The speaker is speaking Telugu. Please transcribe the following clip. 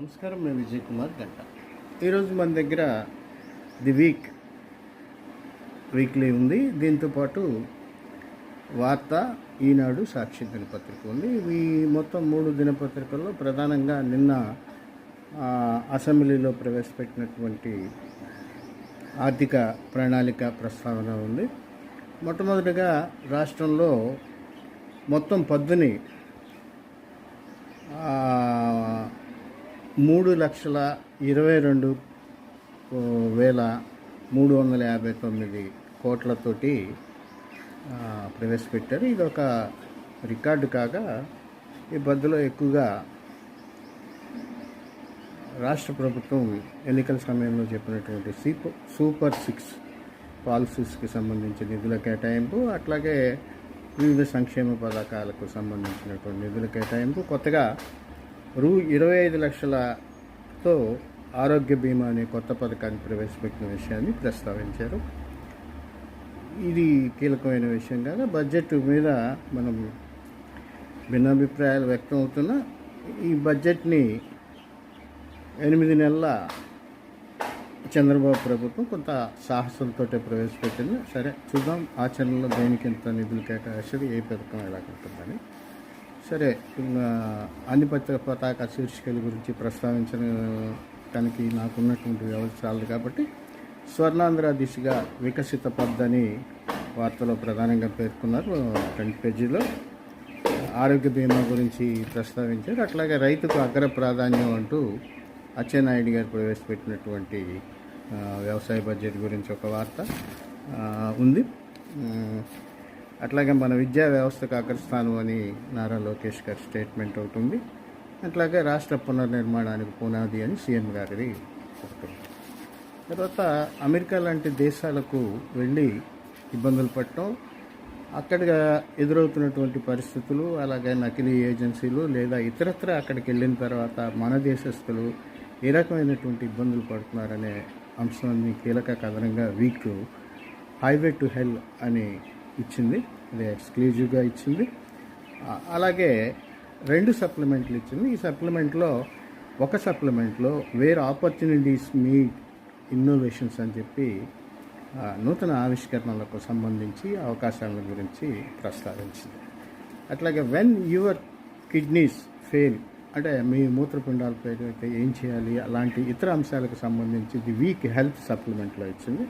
నమస్కారం, మేము విజయ్ కుమార్ గంట. ఈరోజు మన దగ్గర ది వీక్లీ ఉంది. దీంతోపాటు వార్త, ఈనాడు, సాక్షి దినపత్రిక ఉంది. ఇవి మొత్తం 3 దినపత్రికల్లో ప్రధానంగా నిన్న అసెంబ్లీలో ప్రవేశపెట్టినటువంటి ఆర్థిక ప్రణాళిక ప్రస్తావన ఉంది. మొట్టమొదటిగా రాష్ట్రంలో మొత్తం పద్దుని 3,22,359 కోట్లతోటి ప్రవేశపెట్టారు. ఇది ఒక రికార్డు కాగా ఈ పద్ధతిలో ఎక్కువగా రాష్ట్ర ప్రభుత్వం ఎన్నికల సమయంలో చెప్పినటువంటి సూపర్ 6 పాలసీస్కి సంబంధించిన నిధుల కేటాయింపు, అట్లాగే వివిధ సంక్షేమ పథకాలకు సంబంధించినటువంటి నిధుల కేటాయింపు, కొత్తగా 25 లక్షలతో ఆరోగ్య బీమా అనే కొత్త పథకాన్ని ప్రవేశపెట్టిన విషయాన్ని ప్రస్తావించారు. ఇది కీలకమైన విషయం కాగా బడ్జెట్ మీద మనం భిన్నాభిప్రాయాలు వ్యక్తం అవుతున్న ఈ బడ్జెట్ని 8 నెలల చంద్రబాబు ప్రభుత్వం కొంత సాహసంతో ప్రవేశపెట్టింది. సరే, చూద్దాం ఆచరణలో దేనికి ఎంత నిధులు కేటాయిస్తుంది, ఏ పథకం ఎలా ఉంటుందని. సరే, అన్ని పతాక శీర్షికల గురించి ప్రస్తావించడానికి నాకున్నటువంటి వ్యవస్థ చాలదు కాబట్టి స్వర్ణాంధ్ర దిశగా వికసిత పద్ధని వార్తలో ప్రధానంగా పేర్కొన్నారు. ఫ్రంట్ పేజీలో ఆరోగ్య బీమా గురించి ప్రస్తావించారు. అట్లాగే రైతుకు అగ్ర ప్రాధాన్యం అంటూ అచ్చెన్నాయుడు గారు ప్రవేశపెట్టినటువంటి వ్యవసాయ బడ్జెట్ గురించి ఒక వార్త ఉంది. అట్లాగే మన విద్యా వ్యవస్థకు అగ్రస్థానం అని నారా లోకేష్ గారి స్టేట్మెంట్ ఒకటి ఉంది. అట్లాగే రాష్ట్ర పునర్నిర్మాణానికి పునాది అని సీఎం గారిది ఒకటి. తర్వాత అమెరికా లాంటి దేశాలకు వెళ్ళి ఇబ్బందులు పడటం, అక్కడ ఎదురవుతున్నటువంటి పరిస్థితులు, అలాగే నకిలీ ఏజెన్సీలు లేదా ఇతరత్ర అక్కడికి వెళ్ళిన తర్వాత మన దేశస్తులు ఏ రకమైనటువంటి ఇబ్బందులు పడుతున్నారనే అంశాన్ని కీలక కథనంగా హైవే టు హెల్ అని ఇచ్చింది. అది ఎక్స్క్లూజివ్గా ఇచ్చింది. అలాగే 2 సప్లిమెంట్లు ఇచ్చింది. ఈ సప్లిమెంట్లో ఒక సప్లిమెంట్లో వేర్ ఆపర్చునిటీస్ మీట్ ఇన్నోవేషన్స్ అని చెప్పి నూతన ఆవిష్కరణలకు సంబంధించి అవకాశాల గురించి ప్రస్తావించింది. అట్లాగే వెన్ యువర్ కిడ్నీస్ ఫెయిల్, అంటే మీ మూత్రపిండాలు అయితే ఏం చేయాలి, అలాంటి ఇతర అంశాలకు సంబంధించి ది వీక్ హెల్త్ సప్లిమెంట్లో ఇచ్చింది.